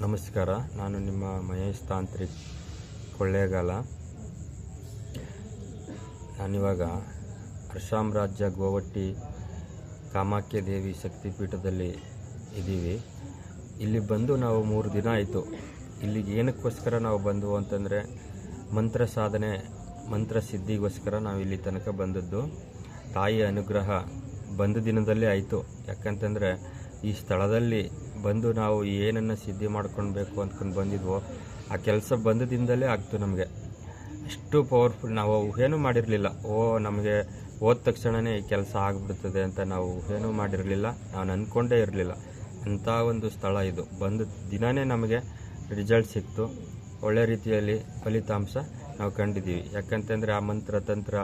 ನಮಸ್ಕಾರ. ನಾನು ನಿಮ್ಮ ಮಹೇಶ್ ತಾಂತ್ರಿಕ್ ಕೊಳ್ಳೇಗಾಲ. ನಾನಿವಾಗ ಅಸ್ಸಾಂ ರಾಜ್ಯ ಗೋವಟ್ಟಿ ಕಾಮಾಖ್ಯ ದೇವಿ ಶಕ್ತಿಪೀಠದಲ್ಲಿ ಇದ್ದೀವಿ. ಇಲ್ಲಿ ಬಂದು ನಾವು 3 ದಿನ ಆಯಿತು. ಇಲ್ಲಿಗೆ ಏನಕ್ಕೋಸ್ಕರ ನಾವು ಬಂದು ಅಂತಂದರೆ ಮಂತ್ರ ಸಾಧನೆ, ಮಂತ್ರ ಸಿದ್ಧಿಗೋಸ್ಕರ ನಾವು ಇಲ್ಲಿ ತನಕ ಬಂದದ್ದು. ತಾಯಿ ಅನುಗ್ರಹ ಬಂದ ದಿನದಲ್ಲೇ ಆಯಿತು. ಯಾಕಂತಂದರೆ ಈ ಸ್ಥಳದಲ್ಲಿ ಬಂದು ನಾವು ಏನನ್ನು ಸಿದ್ಧಿ ಮಾಡ್ಕೊಳ್ಬೇಕು ಅಂದ್ಕೊಂಡು ಬಂದಿದ್ವೋ ಆ ಕೆಲಸ ಬಂದ ದಿನದಲ್ಲೇ ಆಗ್ತು. ನಮಗೆ ಅಷ್ಟು ಪವರ್ಫುಲ್. ನಾವು ಊಹೆನೂ ಮಾಡಿರಲಿಲ್ಲ. ನಮಗೆ ಹೋದ ತಕ್ಷಣವೇ ಈ ಕೆಲಸ ಆಗಿಬಿಡ್ತದೆ ಅಂತ ನಾವು ಊಹೆನೂ ಮಾಡಿರಲಿಲ್ಲ. ನಾನು ಅಂದ್ಕೊಂಡೇ ಇರಲಿಲ್ಲ. ಅಂಥ ಒಂದು ಸ್ಥಳ ಇದು. ಬಂದ ದಿನವೇ ನಮಗೆ ರಿಸಲ್ಟ್ ಸಿಕ್ತು. ಒಳ್ಳೆ ರೀತಿಯಲ್ಲಿ ಫಲಿತಾಂಶ ನಾವು ಕಂಡಿದ್ದೀವಿ. ಯಾಕಂತಂದರೆ ಆ ಮಂತ್ರ ತಂತ್ರ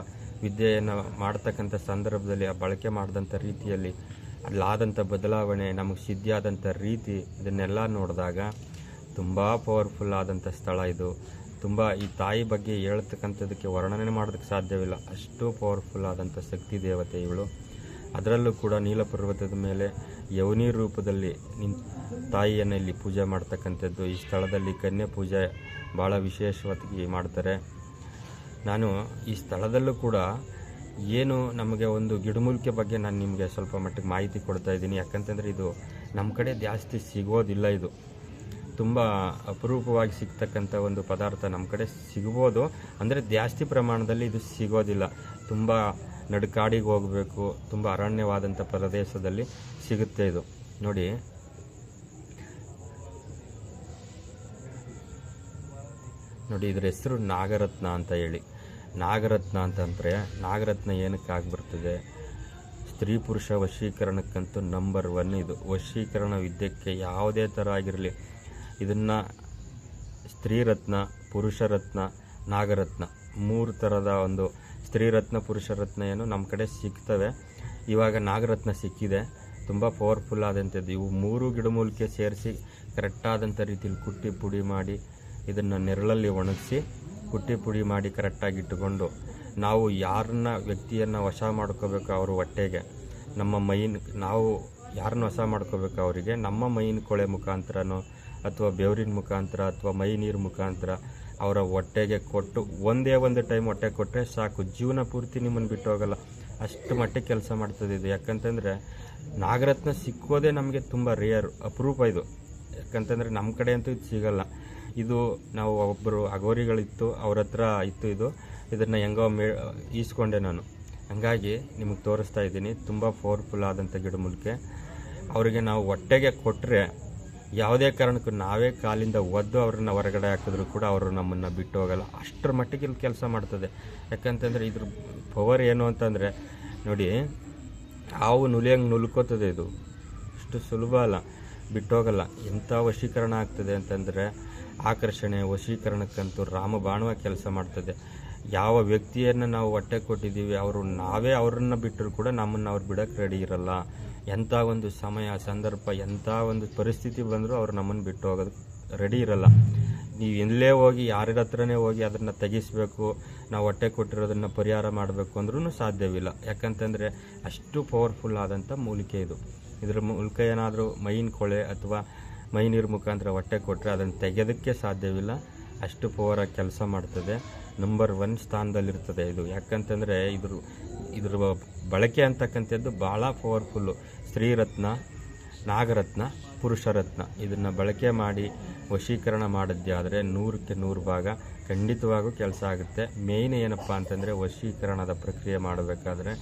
ವಿದ್ಯೆಯನ್ನು ಮಾಡ್ತಕ್ಕಂಥ ಸಂದರ್ಭದಲ್ಲಿ ಆ ಬಳಕೆ ಮಾಡಿದಂಥ ರೀತಿಯಲ್ಲಿ ಅಲ್ಲಾದಂಥ ಬದಲಾವಣೆ, ನಮಗೆ ಸಿದ್ಧಿಯಾದಂಥ ರೀತಿ, ಇದನ್ನೆಲ್ಲ ನೋಡಿದಾಗ ತುಂಬ ಪವರ್ಫುಲ್ ಆದಂಥ ಸ್ಥಳ ಇದು. ತುಂಬ ಈ ತಾಯಿ ಬಗ್ಗೆ ಹೇಳ್ತಕ್ಕಂಥದ್ದಕ್ಕೆ ವರ್ಣನೆ ಮಾಡೋದಕ್ಕೆ ಸಾಧ್ಯವಿಲ್ಲ. ಅಷ್ಟು ಪವರ್ಫುಲ್ ಆದಂಥ ಶಕ್ತಿ ದೇವತೆ ಇವಳು. ಅದರಲ್ಲೂ ಕೂಡ ನೀಲ ಪರ್ವತದ ಮೇಲೆ ಯವನಿ ರೂಪದಲ್ಲಿ ತಾಯಿಯನ್ನು ಇಲ್ಲಿ ಪೂಜೆ ಮಾಡ್ತಕ್ಕಂಥದ್ದು. ಈ ಸ್ಥಳದಲ್ಲಿ ಕನ್ಯಾ ಪೂಜೆ ಭಾಳ ವಿಶೇಷವಾಗಿ ಮಾಡ್ತಾರೆ. ನಾನು ಈ ಸ್ಥಳದಲ್ಲೂ ಕೂಡ ಏನು ನಮಗೆ ಒಂದು ಗಿಡಮೂಲಿಕೆ ಬಗ್ಗೆ ನಾನು ನಿಮಗೆ ಸ್ವಲ್ಪ ಮಟ್ಟಿಗೆ ಮಾಹಿತಿ ಕೊಡ್ತಾ ಇದ್ದೀನಿ. ಯಾಕಂತಂದರೆ ಇದು ನಮ್ಮ ಕಡೆ ಜಾಸ್ತಿ ಸಿಗೋದಿಲ್ಲ. ಇದು ತುಂಬ ಅಪರೂಪವಾಗಿ ಸಿಗ್ತಕ್ಕಂಥ ಒಂದು ಪದಾರ್ಥ. ನಮ್ಮ ಕಡೆ ಸಿಗ್ಬೋದು, ಅಂದರೆ ಜಾಸ್ತಿ ಪ್ರಮಾಣದಲ್ಲಿ ಇದು ಸಿಗೋದಿಲ್ಲ. ತುಂಬ ನಡುಕಾಡಿಗೆ ಹೋಗಬೇಕು, ತುಂಬ ಅರಣ್ಯವಾದಂಥ ಪ್ರದೇಶದಲ್ಲಿ ಸಿಗುತ್ತೆ ಇದು. ನೋಡಿ, ಇದ್ರ ಹೆಸರು ನಾಗರತ್ನ ಅಂತ ಹೇಳಿ. ನಾಗರತ್ನ ಅಂತಂದರೆ ನಾಗರತ್ನ ಏನಕ್ಕೆ ಆಗಿಬರ್ತದೆ? ಸ್ತ್ರೀ ಪುರುಷ ವಶೀಕರಣಕ್ಕಂತೂ ನಂಬರ್ 1 ಇದು. ವಶೀಕರಣ ವಿದ್ಯೆಗೆ ಯಾವುದೇ ಥರ ಆಗಿರಲಿ, ಇದನ್ನು ಸ್ತ್ರೀರತ್ನ, ಪುರುಷರತ್ನ, ನಾಗರತ್ನ 3 ಥರದ ಒಂದು ಸ್ತ್ರೀರತ್ನ, ಪುರುಷರತ್ನ ಏನು ನಮ್ಮ ಕಡೆ ಸಿಗ್ತವೆ. ಇವಾಗ ನಾಗರತ್ನ ಸಿಕ್ಕಿದೆ. ತುಂಬ ಪವರ್ಫುಲ್ ಆದಂಥದ್ದು. ಇವು 3 ಗಿಡಮೂಲಿಕೆ ಸೇರಿಸಿ ಕರೆಕ್ಟಾದಂಥ ರೀತಿಯಲ್ಲಿ ಕುಟ್ಟಿ ಪುಡಿ ಮಾಡಿ ಇದನ್ನು ನೆರಳಲ್ಲಿ ಒಣಗಿಸಿ ಕುಟ್ಟಿ ಪುಡಿ ಮಾಡಿ ಕರೆಕ್ಟಾಗಿ ಇಟ್ಟುಕೊಂಡು ನಾವು ವ್ಯಕ್ತಿಯನ್ನು ವಶ ಮಾಡ್ಕೋಬೇಕು ಅವ್ರ ಹೊಟ್ಟೆಗೆ, ನಮ್ಮ ನಾವು ಯಾರನ್ನ ವಶ ಮಾಡ್ಕೋಬೇಕು ಅವರಿಗೆ ನಮ್ಮ ಮೈನ ಕೊಳೆ ಮುಖಾಂತರನೋ ಅಥವಾ ಬೆವರಿನ ಮುಖಾಂತರ ಅಥವಾ ಮೈ ನೀರು ಮುಖಾಂತರ ಅವರ ಹೊಟ್ಟೆಗೆ ಕೊಟ್ಟು ಒಂದೇ ಒಂದು ಟೈಮ್ ಹೊಟ್ಟೆ ಕೊಟ್ಟರೆ ಸಾಕು, ಜೀವನ ಪೂರ್ತಿ ನಿಮ್ಮನ್ನು ಬಿಟ್ಟು ಹೋಗಲ್ಲ. ಅಷ್ಟು ಮಟ್ಟಿಗೆ ಕೆಲಸ ಮಾಡ್ತದೆ ಇದು. ಯಾಕಂತಂದರೆ ನಾಗರತ್ನ ಸಿಕ್ಕೋದೇ ನಮಗೆ ತುಂಬ ರೇರ್, ಅಪರೂಪ ಇದು. ಯಾಕಂತಂದರೆ ನಮ್ಮ ಕಡೆ ಅಂತೂ ಇದು ಸಿಗಲ್ಲ. ಇದು ನಾವು ಒಬ್ಬರು ಅಗೋರಿಗಳಿತ್ತು, ಅವ್ರ ಹತ್ರ ಇತ್ತು ಇದು. ಇದನ್ನು ಹೆಂಗೋ ಈಸ್ಕೊಂಡೆ ನಾನು. ಹಾಗಾಗಿ ನಿಮಗೆ ತೋರಿಸ್ತಾ ಇದ್ದೀನಿ. ತುಂಬ ಪವರ್ಫುಲ್ ಆದಂಥ ಗಿಡಮೂಲಿಕೆ. ಅವರಿಗೆ ನಾವು ಹೊಟ್ಟೆಗೆ ಕೊಟ್ಟರೆ ಯಾವುದೇ ಕಾರಣಕ್ಕೂ ನಾವೇ ಕಾಲಿಂದ ಒದ್ದು ಅವ್ರನ್ನ ಹೊರಗಡೆ ಹಾಕಿದ್ರು ಕೂಡ ಅವರು ನಮ್ಮನ್ನು ಬಿಟ್ಟು ಹೋಗಲ್ಲ. ಅಷ್ಟರ ಮಟ್ಟಿಗೆ ಇಲ್ಲಿ ಕೆಲಸ ಮಾಡ್ತದೆ. ಯಾಕಂತಂದರೆ ಇದ್ರ ಪವರ್ ಏನು ಅಂತಂದರೆ ನೋಡಿ, ಹಾವು ನುಲಿಯಂಗೆ ನುಲ್ಕೋತದೆ ಇದು. ಅಷ್ಟು ಸುಲಭ ಅಲ್ಲ, ಬಿಟ್ಟೋಗಲ್ಲ. ಎಂಥ ವಶೀಕರಣ ಆಗ್ತದೆ ಅಂತಂದರೆ ಆಕರ್ಷಣೆ, ವಶೀಕರಣಕ್ಕಂತೂ ರಾಮಬಾಣವಾಗಿ ಕೆಲಸ ಮಾಡ್ತದೆ. ಯಾವ ವ್ಯಕ್ತಿಯನ್ನು ನಾವು ಹೊಟ್ಟೆ ಕೊಟ್ಟಿದ್ದೀವಿ ನಾವೇ ಅವ್ರನ್ನ ಬಿಟ್ಟರು ಕೂಡ ನಮ್ಮನ್ನು ಅವ್ರು ಬಿಡೋಕ್ಕೆ ರೆಡಿ ಇರಲ್ಲ. ಎಂಥ ಒಂದು ಸಮಯ ಸಂದರ್ಭ, ಎಂಥ ಒಂದು ಪರಿಸ್ಥಿತಿ ಬಂದರೂ ಅವ್ರು ನಮ್ಮನ್ನು ಬಿಟ್ಟು ಹೋಗೋದಕ್ಕೆ ರೆಡಿ ಇರಲ್ಲ. ನೀವು ಎಲ್ಲೇ ಹೋಗಿ ಯಾರ ಹತ್ರನೇ ಹೋಗಿ ಅದನ್ನು ತೆಗಿಸ್ಬೇಕು, ನಾವು ಹೊಟ್ಟೆ ಕೊಟ್ಟಿರೋದನ್ನು ಪರಿಹಾರ ಮಾಡಬೇಕು ಅಂದ್ರೂ ಸಾಧ್ಯವಿಲ್ಲ. ಯಾಕಂತಂದರೆ ಅಷ್ಟು ಪವರ್ಫುಲ್ ಆದಂಥ ಮೂಲಿಕೆ ಇದು. ಇದರ ಮೂಲಕ ಏನಾದರೂ ಮೈನ ಕೊಳೆ ಅಥವಾ ಮೈ ನೀರು ಮುಖಾಂತರ ಹೊಟ್ಟೆ ಕೊಟ್ಟರೆ ಅದನ್ನು ತೆಗೆಯೋದಕ್ಕೆ ಸಾಧ್ಯವಿಲ್ಲ. ಅಷ್ಟು ಪವರಾಗಿ ಕೆಲಸ ಮಾಡ್ತದೆ. ನಂಬರ್ 1 ಸ್ಥಾನದಲ್ಲಿರ್ತದೆ ಇದು. ಯಾಕಂತಂದರೆ ಇದ್ರ ಬಳಕೆ ಅಂತಕ್ಕಂಥದ್ದು ಭಾಳ ಪವರ್ಫುಲ್ಲು. ಸ್ತ್ರೀರತ್ನ, ನಾಗರತ್ನ, ಪುರುಷರತ್ನ ಇದನ್ನು ಬಳಕೆ ಮಾಡಿ ವಶೀಕರಣ ಮಾಡಿದ್ದೆ ಆದರೆ 100ಕ್ಕೆ 100 ಭಾಗ ಖಂಡಿತವಾಗೂ ಕೆಲಸ ಆಗುತ್ತೆ. ಮೇಯ್ನ್ ಏನಪ್ಪ ಅಂತಂದರೆ ವಶೀಕರಣದ ಪ್ರಕ್ರಿಯೆ ಮಾಡಬೇಕಾದ್ರೆ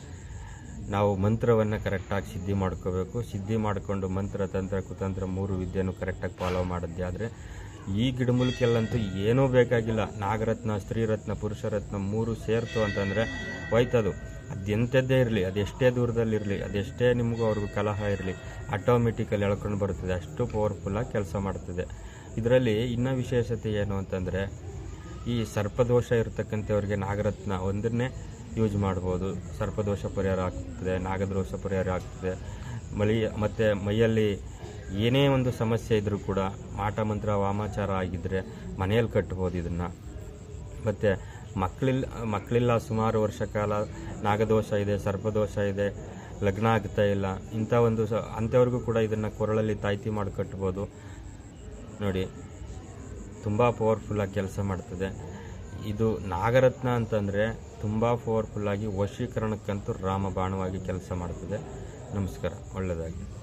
ನಾವು ಮಂತ್ರವನ್ನು ಕರೆಕ್ಟಾಗಿ ಸಿದ್ಧಿ ಮಾಡ್ಕೋಬೇಕು. ಸಿದ್ಧಿ ಮಾಡಿಕೊಂಡು ಮಂತ್ರ ತಂತ್ರ ಕುತಂತ್ರ 3 ವಿದ್ಯೆನೂ ಕರೆಕ್ಟಾಗಿ ಫಾಲೋ ಮಾಡಿದ್ದೆ ಆದರೆ ಈ ಗಿಡಮೂಲಿಕೆಲ್ಲಂತೂ ಏನೂ ಬೇಕಾಗಿಲ್ಲ. ನಾಗರತ್ನ, ಸ್ತ್ರೀರತ್ನ, ಪುರುಷರತ್ನ 3 ಸೇರ್ತು ಅಂತಂದರೆ ಹೋಯ್ತದು. ಅದೆಂಥದ್ದೇ ಇರಲಿ, ಅದೆಷ್ಟೇ ದೂರದಲ್ಲಿರಲಿ, ಅದೆಷ್ಟೇ ನಿಮಗೂ ಅವ್ರಿಗೂ ಕಲಹ ಇರಲಿ, ಆಟೋಮೆಟಿಕಲ್ಲಿ ಎಳ್ಕೊಂಡು ಬರ್ತದೆ. ಅಷ್ಟು ಪವರ್ಫುಲ್ಲಾಗಿ ಕೆಲಸ ಮಾಡ್ತದೆ. ಇದರಲ್ಲಿ ಇನ್ನೂ ವಿಶೇಷತೆ ಏನು ಅಂತಂದರೆ ಈ ಸರ್ಪದೋಷ ಇರತಕ್ಕಂಥವ್ರಿಗೆ ನಾಗರತ್ನ ಒಂದನ್ನೇ ಯೂಸ್ ಮಾಡ್ಬೋದು. ಸರ್ಪದೋಷ ಪರಿಹಾರ ಆಗ್ತದೆ, ನಾಗದೋಷ ಪರಿಹಾರ ಆಗ್ತದೆ. ಮತ್ತು ಮೈಯಲ್ಲಿ ಏನೇ ಒಂದು ಸಮಸ್ಯೆ ಇದ್ದರೂ ಕೂಡ ಮಾಟ ಮಂತ್ರ ವಾಮಾಚಾರ ಆಗಿದ್ದರೆ ಮನೆಯಲ್ಲಿ ಕಟ್ಬೋದು ಇದನ್ನು. ಮತ್ತು ಮಕ್ಕಳಿಲ್ಲ ಸುಮಾರು ವರ್ಷ ಕಾಲ ನಾಗದೋಷ ಇದೆ, ಸರ್ಪದೋಷ ಇದೆ, ಲಗ್ನ ಆಗ್ತಾ ಇಲ್ಲ, ಇಂಥ ಒಂದು ಅಂಥವ್ರಿಗೂ ಕೂಡ ಇದನ್ನು ಕೊರಳಲ್ಲಿ ತಾಯ್ತಿ ಮಾಡಿ ಕಟ್ಬೋದು. ನೋಡಿ ತುಂಬ ಪವರ್ಫುಲ್ಲಾಗಿ ಕೆಲಸ ಮಾಡ್ತದೆ. ಇದು ನಾಗರತ್ನ ಅಂತಂದರೆ ತುಂಬ ಪವರ್ಫುಲ್ಲಾಗಿ ವಶೀಕರಣಕ್ಕಂತೂ ರಾಮಬಾಣವಾಗಿ ಕೆಲಸ ಮಾಡ್ತದೆ. ನಮಸ್ಕಾರ, ಒಳ್ಳೆಯದಾಗಿ.